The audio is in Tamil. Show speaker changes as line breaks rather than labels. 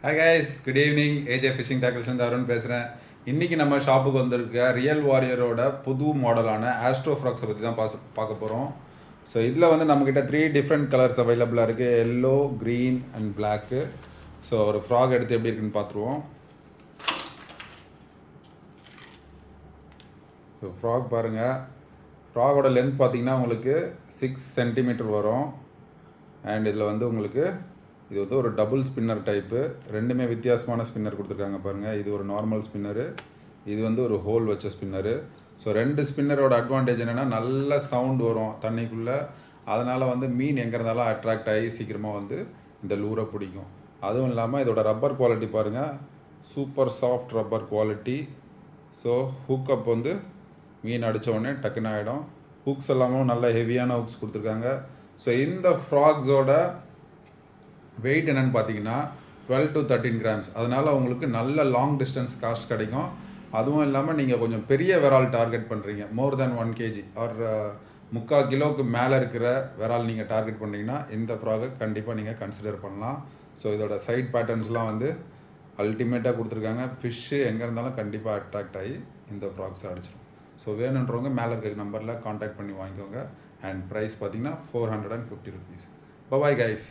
Hi guys, good evening. AJ Fishing Tackles and Arun பேசுகிறேன். இன்றைக்கி நம்ம ஷாப்புக்கு வந்திருக்க ரியல் வாரியரோட புது மாடலான ஆஸ்ட்ரோ ஃப்ராக்ஸை பற்றி தான் பார்க்க போகிறோம். ஸோ இதில் வந்து நம்மக்கிட்ட 3 டிஃப்ரெண்ட் கலர்ஸ் அவைலபிளாக இருக்குது. Yellow, green and block. So ஒரு ஃப்ராக் எடுத்து எப்படி இருக்குன்னு பார்த்துருவோம். ஸோ ஃப்ராக் பாருங்கள். ஃப்ராகோட லென்த் பார்த்தீங்கன்னா உங்களுக்கு 6 சென்டிமீட்டர் வரும். அண்ட் இதில் வந்து உங்களுக்கு இது வந்து ஒரு டபுள் ஸ்பின்னர் டைப்பு. ரெண்டுமே வித்தியாசமான ஸ்பின்னர் கொடுத்துருக்காங்க பாருங்கள். இது ஒரு நார்மல் ஸ்பின்னரு, இது வந்து ஒரு ஹோல் வச்ச ஸ்பின்னரு. ஸோ 2 ஸ்பின்னரோட அட்வான்டேஜ் என்னென்னா நல்ல சவுண்ட் வரும் தண்ணிக்குள்ளே. அதனால் வந்து மீன் எங்கே இருந்தாலும் அட்ராக்ட் ஆகி சீக்கிரமாக வந்து இந்த லூரை பிடிக்கும். அதுவும் இல்லாமல் இதோட ரப்பர் குவாலிட்டி பாருங்கள், super soft rubber quality. So hook-up வந்து மீன் அடித்த உடனே டக்குன்னு ஆகிடும். ஹூக்ஸ் எல்லாமே நல்ல ஹெவியான ஹூக்ஸ் கொடுத்துருக்காங்க. ஸோ இந்த ஃப்ராக்ஸோட வெயிட் என்னென்னு பார்த்தீங்கன்னா 12 to 13 கிராம்ஸ். அதனால் உங்களுக்கு நல்ல லாங் டிஸ்டன்ஸ் காஸ்ட் கிடைக்கும். அதுவும் இல்லாமல் நீங்கள் கொஞ்சம் பெரிய விரால் டார்கெட் பண்ணுறீங்க, மோர் தேன் 1 kg ஆர் 3/4 கிலோவுக்கு மேலே இருக்கிற விரால் நீங்கள் டார்கெட் பண்ணிங்கன்னா இந்த ஃப்ராகை கண்டிப்பாக நீங்கள் கன்சிடர் பண்ணலாம். ஸோ இதோட சைட் பேட்டர்ன்ஸ்லாம் வந்து அல்டிமேட்டாக கொடுத்துருக்காங்க. ஃபிஷ்ஷு எங்கே இருந்தாலும் கண்டிப்பாக அட்ராக்ட் ஆகி இந்த ஃப்ராக்ஸை அடிச்சிடும். ஸோ வேணுன்றவங்க மேலே இருக்க நம்பரில் காண்டாக்ட் பண்ணி வாங்கிக்கோங்க. அண்ட் ப்ரைஸ் பார்த்தீங்கன்னா 450 rupees. Bye bye guys.